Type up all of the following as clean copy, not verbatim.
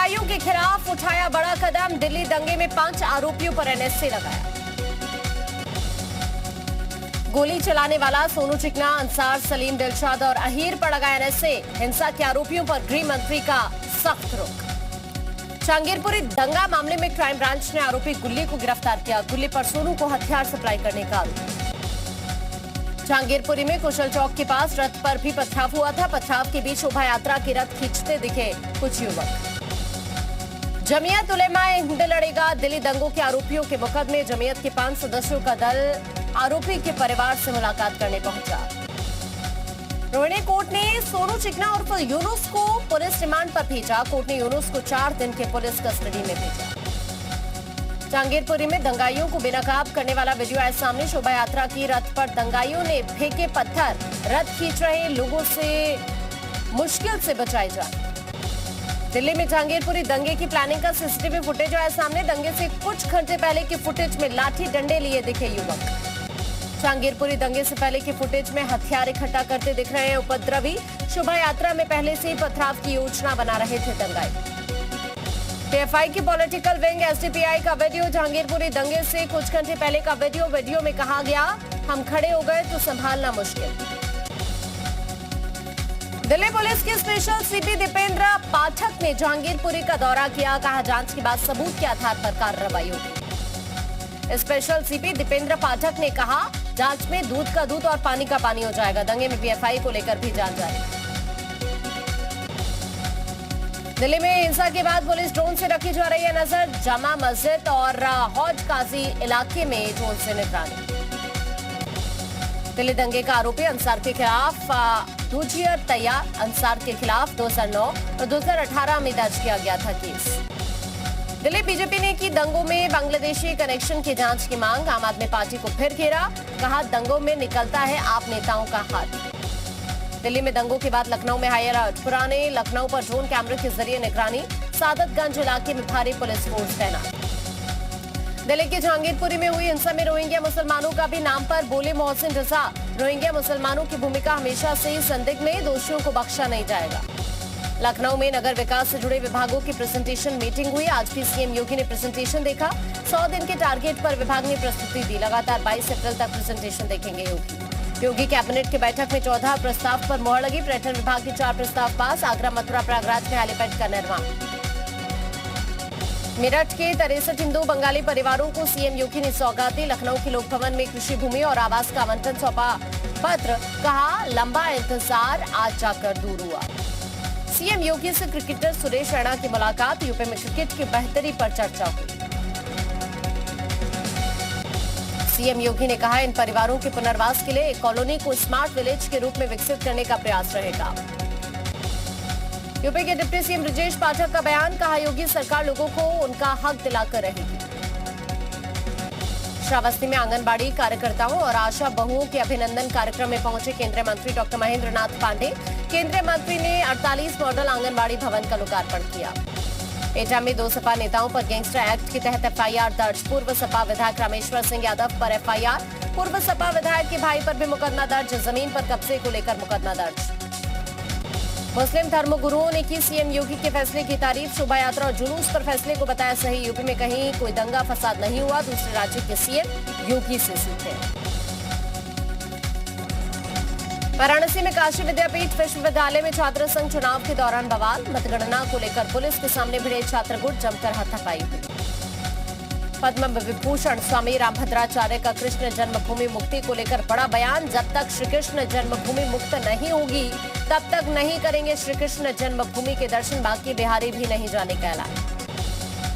दंगाइयों के खिलाफ उठाया बड़ा कदम। दिल्ली दंगे में 5 आरोपियों पर एनएसए लगाया। गोली चलाने वाला सोनू चिकना, अंसार, सलीम, दिलशाद और अहीर पर लगाया एनएसए। हिंसा के आरोपियों पर गृह मंत्री का सख्त रुख। जहांगीरपुरी दंगा मामले में क्राइम ब्रांच ने आरोपी गुल्ली को गिरफ्तार किया। गुल्ली पर सोनू को हथियार सप्लाई करने का आरोप। जहांगीरपुरी में कुशल चौक के पास रथ पर भी पथराव हुआ था। पथराव के बीच शोभा यात्रा के रथ खींचते दिखे कुछ युवक। जमीयत उलेमाए हिंद लड़ेगा। दिल्ली दंगों के आरोपियों के मुकदमे। जमीयत के 5 सदस्यों का दल आरोपी के परिवार से मुलाकात करने पहुंचा। रोहिणी कोर्ट ने सोनू चिकना और यूनुस को पुलिस रिमांड पर भेजा। कोर्ट ने यूनुस को 4 दिन के पुलिस कस्टडी में भेजा। जहांगीरपुरी में दंगाइयों को बेनकाब करने वाला वीडियो आया सामने। शोभा यात्रा की रथ पर दंगाइयों ने फेंके पत्थर। रथ खींच रहे लोगों से मुश्किल से बचाए जा। दिल्ली में जहांगीरपुरी दंगे की प्लानिंग का सीसीटीवी फुटेज आया सामने। दंगे से कुछ घंटे पहले की फुटेज में लाठी डंडे लिए दिखे युवक। जहांगीरपुरी दंगे से पहले की फुटेज में हथियार इकट्ठा करते दिख रहे हैं उपद्रवी। शोभा यात्रा में पहले से ही पथराव की योजना बना रहे थे दंगाई। पीएफआई की पॉलिटिकल विंग एसडीपीआई का वीडियो। जहांगीरपुरी दंगे से कुछ घंटे पहले का वीडियो में कहा गया, हम खड़े हो गए तो संभालना मुश्किल। दिल्ली पुलिस के स्पेशल सीपी दीपेंद्र पाठक ने जहांगीरपुरी का दौरा किया। कहा, जांच के बाद सबूत के आधार पर कार्रवाई होगी। स्पेशल सीपी दीपेंद्र पाठक ने कहा, जांच में दूध का दूध और पानी का पानी हो जाएगा। दंगे में पीएफआई को लेकर भी जांच जारी। दिल्ली में हिंसा के बाद पुलिस ड्रोन से रखी जा रही है नजर। जामा मस्जिद और हौज काजी इलाके में ड्रोन से निगरानी। दिल्ली दंगे का आरोपी अंसार के खिलाफ दूजियर तैयार। अंसार के खिलाफ 2009 और 2018 में दर्ज किया गया था केस। दिल्ली बीजेपी ने की दंगों में बांग्लादेशी कनेक्शन की जांच की मांग। आम आदमी पार्टी को फिर घेरा। कहा, दंगों में निकलता है आप नेताओं का हाथ। दिल्ली में दंगों के बाद लखनऊ में हाई अलर्ट। पुराने लखनऊ पर ड्रोन कैमरे के जरिए निगरानी। सादतगंज इलाके में भारी पुलिस फोर्स तैनात। दिल्ली के जहांगीरपुरी में हुई हिंसा में रोहिंग्या मुसलमानों का भी नाम पर बोले मोहसिन रजा। रोहिंग्या मुसलमानों की भूमिका हमेशा से ही संदिग्ध में, दोषियों को बख्शा नहीं जाएगा। लखनऊ में नगर विकास से जुड़े विभागों की प्रेजेंटेशन मीटिंग हुई। आज भी सीएम योगी ने प्रेजेंटेशन देखा। 100 दिन के टारगेट पर विभाग ने प्रस्तुति दी। लगातार 22 अप्रैल तक प्रेजेंटेशन देखेंगे योगी। कैबिनेट की बैठक में 14 प्रस्ताव पर मोहर लगी। पर्यटन विभाग के 4 प्रस्ताव पास। आगरा, मथुरा, प्रयागराज में हेलीपैड का निर्माण। मेरठ के 63 हिंदू बंगाली परिवारों को सीएम योगी ने सौगाती। लखनऊ के लोक भवन में कृषि भूमि और आवास का आवंटन सौंपा पत्र। कहा, लंबा इंतजार आज जाकर दूर हुआ। सीएम योगी से क्रिकेटर सुरेश रैना की मुलाकात। यूपी में क्रिकेट की बेहतरी पर चर्चा हुई। सीएम योगी ने कहा, इन परिवारों के पुनर्वास के लिए एक कॉलोनी को स्मार्ट विलेज के रूप में विकसित करने का प्रयास रहेगा। यूपी के डिप्टी सीएम ब्रजेश पाठक का बयान। कहा, योगी सरकार लोगों को उनका हक दिलाकर रहेगी। श्रावस्ती में आंगनबाड़ी कार्यकर्ताओं और आशा बहुओं के अभिनंदन कार्यक्रम में पहुंचे केंद्रीय मंत्री डॉक्टर महेंद्र नाथ पांडे। केंद्रीय मंत्री ने 48 मॉडल आंगनबाड़ी भवन का लोकार्पण किया। एटा में 2 सपा नेताओं पर गैंगस्टर एक्ट के तहत एफआईआर दर्ज। पूर्व सपा विधायक रामेश्वर सिंह यादव पर एफआईआर। पूर्व सपा विधायक के भाई पर भी मुकदमा दर्ज। जमीन पर कब्जे को लेकर मुकदमा दर्ज। मुस्लिम धर्मगुरुओं ने की सीएम योगी के फैसले की तारीफ। शोभा यात्रा और जुलूस पर फैसले को बताया सही। यूपी में कहीं कोई दंगा फसाद नहीं हुआ। दूसरे राज्य के सीएम योगी से सीखे। वाराणसी में काशी विद्यापीठ विश्वविद्यालय में छात्र संघ चुनाव के दौरान बवाल। मतगणना को लेकर पुलिस के सामने भिड़े छात्र गुट। जमकर हाथापाई हुई। पद्म विभूषण स्वामी रामभद्राचार्य का कृष्ण जन्मभूमि मुक्ति को लेकर बड़ा बयान। जब तक श्री कृष्ण जन्मभूमि मुक्त नहीं होगी तब तक नहीं करेंगे श्री कृष्ण जन्मभूमि के दर्शन। बाकी बिहारी भी नहीं जाने का ऐलान।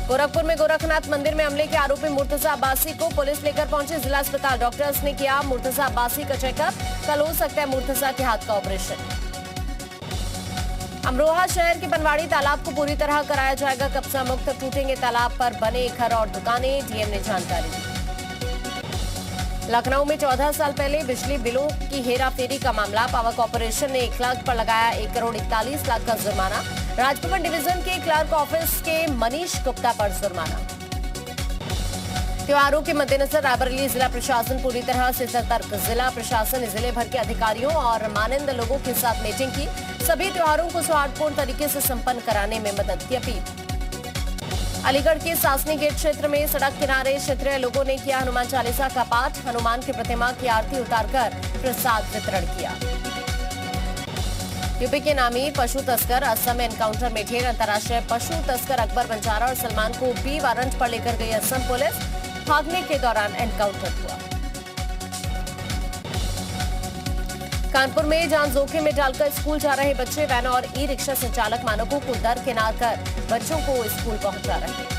गोरखपुर में गोरखनाथ मंदिर में हमले के आरोपी मुर्तजा अब्बासी को पुलिस लेकर पहुंचे जिला अस्पताल। डॉक्टर्स ने किया मुर्तजा अब्बासी का चेकअप। कल हो सकता है मुर्तजा के हाथ का ऑपरेशन। अमरोहा शहर के बनवाड़ी तालाब को पूरी तरह कराया जाएगा कब्जा मुक्त। टूटेंगे तालाब पर बने घर और दुकानें। डीएम ने जानकारी दी। लखनऊ में 14 साल पहले बिजली बिलों की हेराफेरी का मामला। पावर कॉर्पोरेशन ने 1 लाख पर लगाया 1,41,00,000 का जुर्माना। राजभवन डिवीजन के क्लर्क ऑफिस के मनीष गुप्ता पर जुर्माना। त्योहारों के मद्देनजर रायबरेली जिला प्रशासन पूरी तरह से सतर्क। जिला प्रशासन ने जिले भर के अधिकारियों और मानंद लोगों के साथ मीटिंग की। सभी त्योहारों को सौहार्दपूर्ण तरीके से संपन्न कराने में मदद की अपील। अलीगढ़ के सासनी गेट क्षेत्र में सड़क किनारे क्षेत्रीय लोगों ने किया हनुमान चालीसा का पाठ। हनुमान की प्रतिमा की आरती उतारकर प्रसाद वितरण किया। यूपी के नामी पशु तस्कर असम में एनकाउंटर में ढेर। अंतर्राष्ट्रीय पशु तस्कर अकबर बंजारा और सलमान को बी वारंट पर लेकर गई असम पुलिस। भागने के दौरान एनकाउंटर हुआ। कानपुर में जान जोखिम में डालकर स्कूल जा रहे बच्चे, वैन और ई रिक्शा संचालक मानकों को दरकिनार कर बच्चों को स्कूल पहुंचा रहे।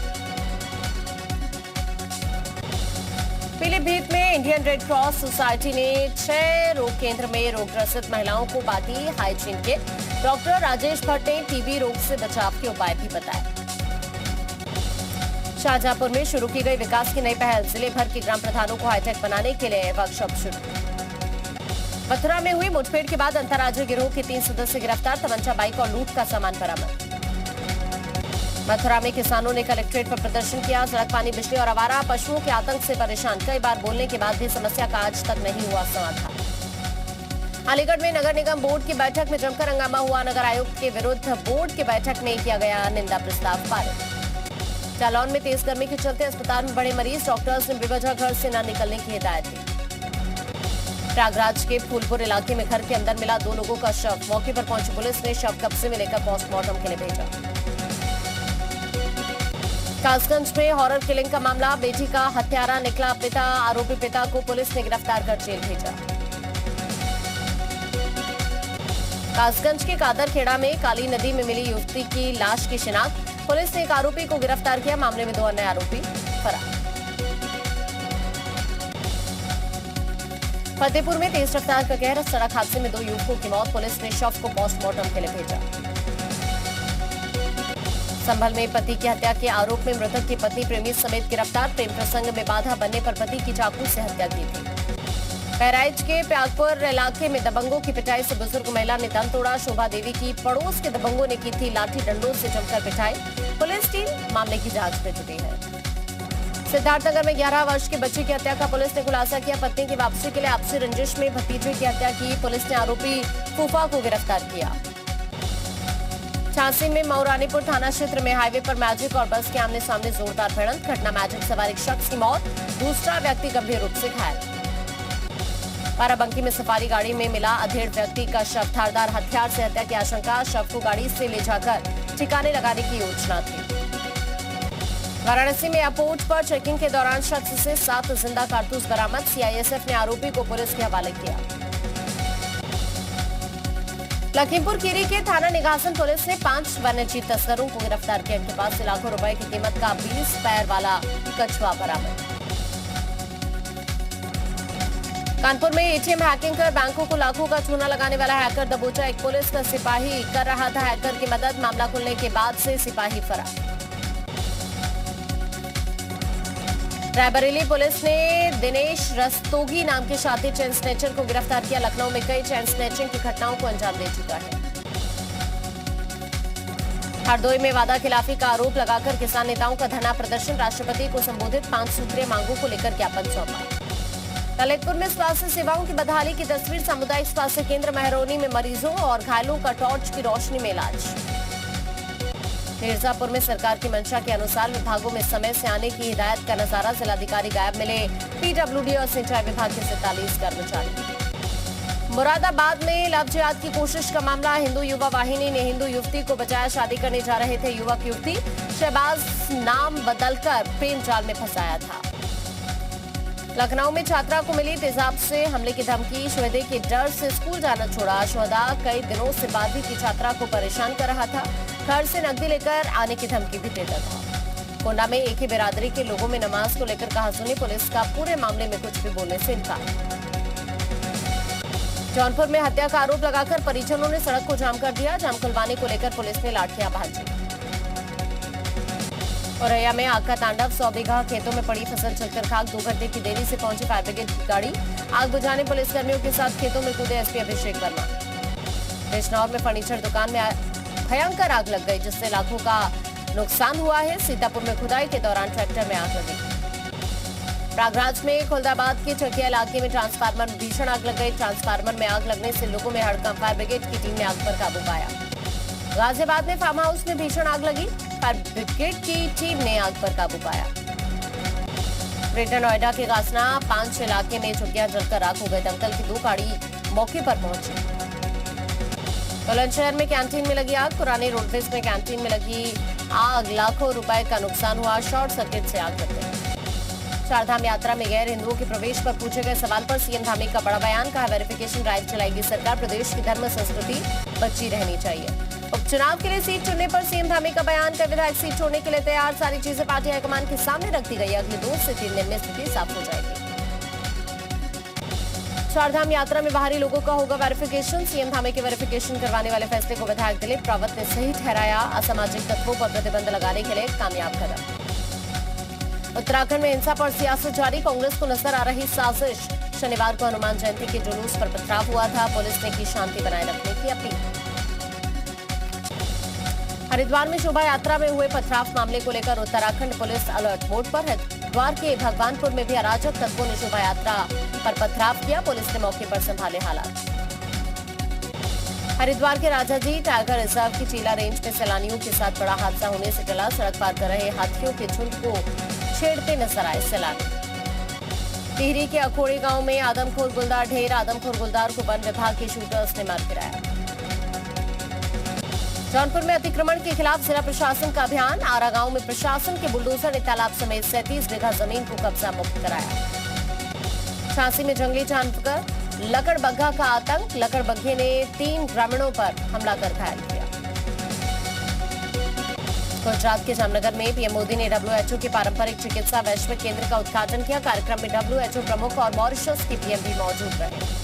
पीलीभीत में इंडियन रेड क्रॉस सोसाइटी ने 6 रोग केंद्र में रोग ग्रसित महिलाओं को बांटी hygiene kit. Doctor Rajesh Bhatt ने टीबी रोग से बचाव के उपाय भी बताए। शाहजहांपुर में शुरू की गई विकास की नई पहल। जिले भर के ग्राम प्रधानों को हाईटेक बनाने के लिए वर्कशॉप शुरू। मथुरा में हुई मुठभेड़ के बाद अंतर्राज्यीय गिरोह के 3 सदस्य गिरफ्तार। तमंचा, बाइक और लूट का सामान बरामद। मथुरा में किसानों ने कलेक्ट्रेट पर प्रदर्शन किया। सड़क, पानी, बिजली और आवारा पशुओं के आतंक से परेशान। कई बार बोलने के बाद भी समस्या का आज तक नहीं हुआ समाधान। अलीगढ़ में नगर निगम बोर्ड की बैठक में जमकर हंगामा हुआ। नगर आयुक्त के विरुद्ध बोर्ड की बैठक में किया गया निंदा प्रस्ताव पारित। जालौन में तेज गर्मी के चलते अस्पताल में बड़े मरीज। डॉक्टर्स ने बेवजह घर से न निकलने की हिदायत दी। प्रयागराज के फूलपुर इलाके में घर के अंदर मिला 2 लोगों का शव। मौके पर पहुंची पुलिस ने शव कब्जे में लेकर पोस्टमार्टम के लिए भेजा। कासगंज में हॉरर किलिंग का मामला। बेटी का हत्यारा निकला पिता। आरोपी पिता को पुलिस ने गिरफ्तार कर जेल भेजा। कासगंज के कादरखेड़ा में काली नदी में मिली युवती की लाश की शिनाख्त। पुलिस ने एक आरोपी को गिरफ्तार किया। मामले में 2 अन्य आरोपी फरार। फतेहपुर में तेज रफ्तार का कहर। सड़क हादसे में 2 युवकों की मौत। पुलिस ने शव को पोस्टमार्टम के लिए भेजा। संभल में पति की हत्या के आरोप में मृतक की पत्नी प्रेमी समेत गिरफ्तार। प्रेम प्रसंग में बाधा बनने पर पति की चाकू से हत्या की थी। बहराइच के प्यागपुर इलाके में दबंगों की पिटाई से बुजुर्ग महिला ने दम तोड़ा। शोभा देवी की पड़ोस के दबंगों ने की थी लाठी डंडों से जमकर पिटाई। पुलिस टीम मामले की जांच में जुटी है। सिद्धार्थनगर में 11 वर्ष के बच्चे की हत्या का पुलिस ने खुलासा किया। पत्नी की वापसी के लिए आपसी रंजिश में भतीजे की हत्या की। पुलिस ने आरोपी फूफा को गिरफ्तार किया। झांसी में मऊरानीपुर थाना क्षेत्र में हाईवे पर मैजिक और बस के आमने सामने जोरदार भिड़ंत। घटना मैजिक सवार एक शख्स की मौत, दूसरा व्यक्ति गंभीर रूप से घायल। बाराबंकी में सफारी गाड़ी में मिला अधेड़ व्यक्ति का शव। धारदार हथियार से हत्या की आशंका। शव को गाड़ी से ले जाकर ठिकाने लगाने की योजना थी। वाराणसी में एयरपोर्ट पर चेकिंग के दौरान शख्स से 7 जिंदा कारतूस बरामद। सीआईएसएफ ने आरोपी को पुलिस के हवाले किया। लखीमपुर खीरी के थाना निगासन पुलिस ने 5 वन्यजीव तस्करों को गिरफ्तार किया। इनके पास से लाखों रुपए की कीमत का 20 पैर वाला कछुआ बरामद। कानपुर में एटीएम हैकिंग कर बैंकों को लाखों का चूना लगाने वाला हैकर दबोचा। एक पुलिस का सिपाही कर रहा था हैकर की मदद। मामला खुलने के बाद से सिपाही फरार। रायबरेली पुलिस ने दिनेश रस्तोगी नाम के शातिर चेन स्नैचर को गिरफ्तार किया। लखनऊ में कई चेन स्नैचिंग की घटनाओं को अंजाम दे चुका है। हरदोई में वादा खिलाफी का आरोप लगाकर किसान नेताओं का धरना प्रदर्शन। राष्ट्रपति को संबोधित 5 सूत्रीय मांगों को लेकर ज्ञापन सौंपा। ललितपुर में स्वास्थ्य सेवाओं की बदहाली की तस्वीर। सामुदायिक स्वास्थ्य केंद्र महरौनी में मरीजों और घायलों का टॉर्च की रोशनी में इलाज। मिर्जापुर में सरकार की मंशा के अनुसार विभागों में समय से आने की हिदायत का नजारा। जिलाधिकारी गायब मिले। पीडब्ल्यूडी और सिंचाई विभाग के 47 कर्मचारी। मुरादाबाद में लव जिहाद की कोशिश का मामला। हिंदू युवा वाहिनी ने हिंदू युवती को बचाया। शादी करने जा रहे थे युवक युवती। शहबाज नाम बदलकर प्रेम जाल में फंसाया था। लखनऊ में छात्रा को मिली तेजाब से हमले की धमकी। शुहदे के डर से स्कूल जाना छोड़ा। शुहदा कई दिनों से 12वीं की छात्रा को परेशान कर रहा था। घर से नकदी लेकर आने की धमकी भी देता था। कोंडा में एक ही बिरादरी के लोगों में नमाज को लेकर कहासुनी। पुलिस का पूरे मामले में कुछ भी बोलने से इनकार। जौनपुर में हत्या का आरोप लगाकर परिजनों ने सड़क को जाम कर दिया। जाम खुलवाने को लेकर पुलिस ने लाठियां भांजी। औरैया में आग का तांडव। 100 बीघा खेतों में पड़ी फसल चलकर खाक। 2 घंटे की देरी से पहुंची फायर ब्रिगेड की गाड़ी। आग बुझाने पुलिसकर्मियों के साथ खेतों में कूदे एसपी अभिषेक वर्मा। बिजनौर में फर्नीचर दुकान में भयंकर आग लग गई, जिससे लाखों का नुकसान हुआ है। सीतापुर में खुदाई के दौरान ट्रैक्टर में आग लगी। प्रयागराज में खुलदाबाद के चकिया इलाके में ट्रांसफार्मर में भीषण आग लग गई। ट्रांसफार्मर में आग लगने से लोगों में हड़कंप। फायर ब्रिगेड की टीम ने आग पर काबू पाया। गाजियाबाद में फार्म हाउस में भीषण आग लगी। फायर ब्रिगेड की टीम ने आग पर काबू पाया। ग्रेटर नोएडा के गासना 5 इलाके में झुग्गियां जलकर राख हो गए। दमकल की 2 गाड़ी मौके पर पहुंची। बुलंदशहर में कैंटीन में लगी आग। पुरानी रोडवेज में कैंटीन में लगी आग, लाखों रुपए का नुकसान हुआ। शॉर्ट सर्किट से आग लग गई। चारधाम यात्रा में गैर हिंदुओं के प्रवेश पर पूछे गए सवाल पर सीएम धामी का बड़ा बयान। कहा, वेरिफिकेशन ड्राइव चलाएगी सरकार। प्रदेश की धर्म संस्कृति बची रहनी चाहिए। उपचुनाव के लिए सीट चुनने पर सीएम धामी का बयान। कई विधायक सीट छोड़ने के लिए तैयार। सारी चीजें पार्टी हाईकमान के सामने रख दी गई। अगले 2 से 3 दिन में स्थिति साफ हो जाएगी। चारधाम यात्रा में बाहरी लोगों का होगा वेरिफिकेशन। सीएम धामी के वेरिफिकेशन करवाने वाले फैसले को विधायक दिलीप रावत ने सही ठहराया। असामाजिक तत्वों पर प्रतिबंध लगाने के लिए कामयाब कदम। उत्तराखंड में हिंसा पर सियासत जारी। कांग्रेस को नजर आ रही साजिश। शनिवार को हनुमान जयंती के जुलूस पर पथराव हुआ था। पुलिस ने की शांति बनाए रखने की अपील। हरिद्वार में शोभा यात्रा में हुए पथराव मामले को लेकर उत्तराखंड पुलिस अलर्ट मोड पर है। हरिद्वार के भगवानपुर में भी अराजक तत्वों ने शोभा यात्रा पर पथराव किया। पुलिस ने मौके पर संभाले हालात। हरिद्वार के राजाजी टाइगर रिजर्व की चीला रेंज में सैलानियों के साथ बड़ा हादसा होने से टला। सड़क पार कर रहे हाथियों के झुंड को छेड़ते नजर आए सैलानी। टिहरी के अखोड़ी गांव में आदमखोर गुलदार ढेर। आदमखोर गुलदार को वन विभाग के शूटर्स ने मार गिराया। जौनपुर में अतिक्रमण के खिलाफ जिला प्रशासन का अभियान। आरा गांव में प्रशासन के बुलडोजर ने तालाब समेत 37 बीघा जमीन को कब्जा मुक्त कराया। झांसी में जंगली जानवर लकड़बग्घा का आतंक। लकड़बग्घे ने 3 ग्रामीणों पर हमला कर घायल किया। गुजरात के जामनगर में पीएम मोदी ने WHO के पारंपरिक चिकित्सा वैश्विक केंद्र का उद्घाटन किया। कार्यक्रम में WHO प्रमुख और मॉरिशस के पीएम भी मौजूद रहे।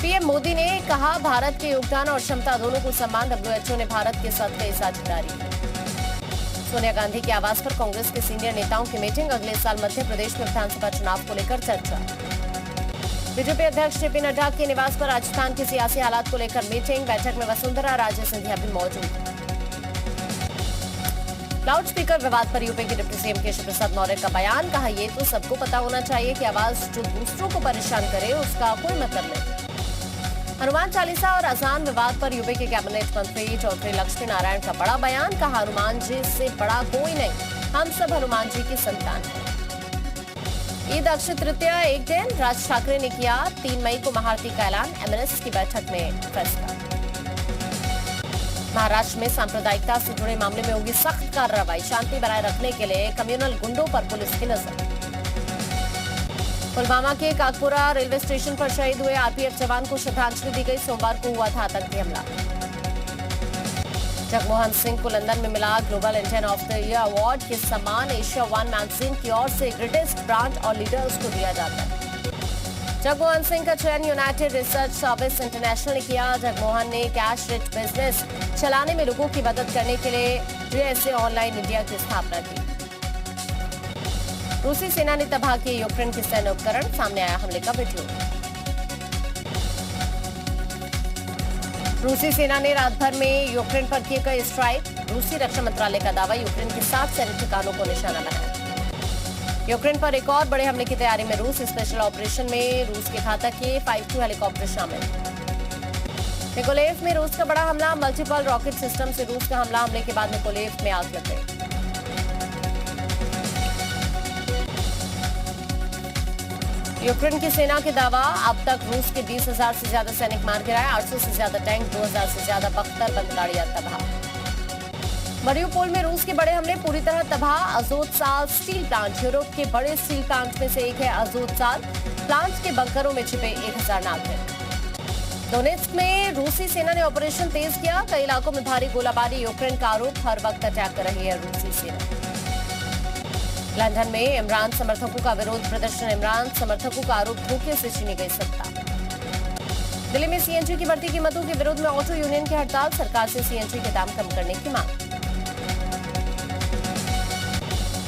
पीएम मोदी ने कहा, भारत के योगदान और क्षमता दोनों को सम्मान। WHO ने भारत के साथ कई साझेदारी की। सोनिया गांधी के आवास पर कांग्रेस के सीनियर नेताओं की मीटिंग। अगले साल मध्य प्रदेश में विधानसभा चुनाव को लेकर चर्चा। बीजेपी अध्यक्ष जेपी नड्डा के निवास पर राजस्थान के सियासी हालात को लेकर मीटिंग। बैठक में वसुंधरा राजे सिंधिया भी मौजूद। लाउड स्पीकर विवाद पर यूपी के डिप्टी सीएम केशव प्रसाद मौर्य का बयान। कहा, ये तो सबको पता होना चाहिए कि आवाज जो दूसरों को परेशान करे उसका कोई मतलब नहीं। हनुमान चालीसा और अजान विवाद पर यूपी के कैबिनेट मंत्री चौधरी लक्ष्मी नारायण का बड़ा बयान। कहा, हनुमान जी से बड़ा कोई नहीं, हम सब हनुमान जी की संतान हैं। ईद अक्षय तृतीया एक दिन। राज ठाकरे ने किया 3 मई को महाआरती का ऐलान। एमएनएस की बैठक में फैसला। महाराष्ट्र में सांप्रदायिकता से जुड़े मामले में होगी सख्त कार्रवाई। शांति बनाए रखने के लिए कम्युनल गुंडों पर पुलिस की नजर। पुलवामा के काकपुरा रेलवे स्टेशन पर शहीद हुए आरपीएफ जवान को श्रद्धांजलि दी गई। सोमवार को हुआ था आतंकी हमला। जगमोहन सिंह को लंदन में मिला global Indian of the year award. के सम्मान एशिया वन मैगजीन की ओर से ग्रेटेस्ट ब्रांड और लीडर्स को दिया जाता है। जगमोहन सिंह का चयन यूनाइटेड रिसर्च सर्विस इंटरनेशनल ने किया। जगमोहन ने कैश रिच बिजनेस चलाने में लोगों की मदद करने के लिए JSA ऑनलाइन इंडिया की स्थापना की। रूसी सेना ने तबाह किए यूक्रेन के सैन्य उपकरण। सामने आया हमले का वीडियो। रूसी सेना ने रात भर में यूक्रेन पर किए कई स्ट्राइक। रूसी रक्षा मंत्रालय का दावा, यूक्रेन के 7 सैन्य ठिकानों को निशाना बनाया। यूक्रेन पर एक और बड़े हमले की तैयारी में रूस। स्पेशल ऑपरेशन में रूस के घातक K-52 हेलीकॉप्टर शामिल। निकोलेव में रूस का बड़ा हमला। मल्टीपल रॉकेट सिस्टम से रूस का हमले के बाद निकोलेव में आग लग गई। यूक्रेन की सेना के दावा, अब तक रूस के 20,000 से ज्यादा सैनिक मार गिराए। 800 से ज्यादा टैंक, 2,000 से ज्यादा बख्तर बंद गाड़ियां तबाह। मरियुपोल में रूस के बड़े हमले पूरी तरह तबाह। अजोतसाल स्टील प्लांट यूरोप के बड़े स्टील प्लांट में से एक है। अजोतसाल प्लांट के बंकरों में छिपे 1,000 नागरिक। डोनेट्स्क में रूसी सेना ने ऑपरेशन तेज किया। कई इलाकों में भारी गोलाबारी। यूक्रेन का आरोप, हर वक्त अटैक कर रही है रूसी सेना। लंदन में इमरान समर्थकों का विरोध प्रदर्शन। इमरान समर्थकों का आरोप, धोखे से छीनी गई सत्ता। दिल्ली में सीएनजी की बढ़ती कीमतों के विरोध में ऑटो यूनियन की हड़ताल। सरकार से सीएनजी के दाम कम करने की मांग।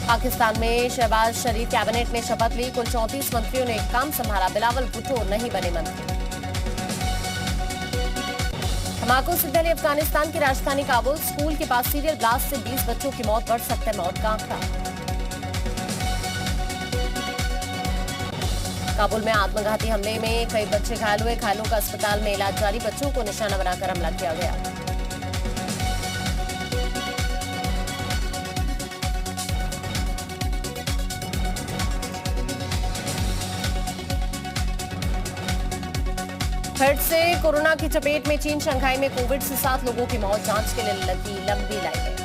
पाकिस्तान में शहबाज शरीफ कैबिनेट ने शपथ ली। कुल 34 मंत्रियों ने काम संभाला। बिलावल भुट्टो नहीं बने मंत्री। धमाकों से दहली अफगानिस्तान की राजधानी काबुल। स्कूल के पास सीरियल ब्लास्ट से 20 बच्चों की मौत। बढ़ सकता है मौत का आंकड़ा। काबुल में आत्मघाती हमले में कई बच्चे घायल हुए। घायलों का अस्पताल में इलाज जारी। बच्चों को निशाना बनाकर हमला किया गया। फिर से कोरोना की चपेट में चीन, शंघाई में कोविड से 7 लोगों की मौत, जांच के लिए लगी लंबी लाइनें।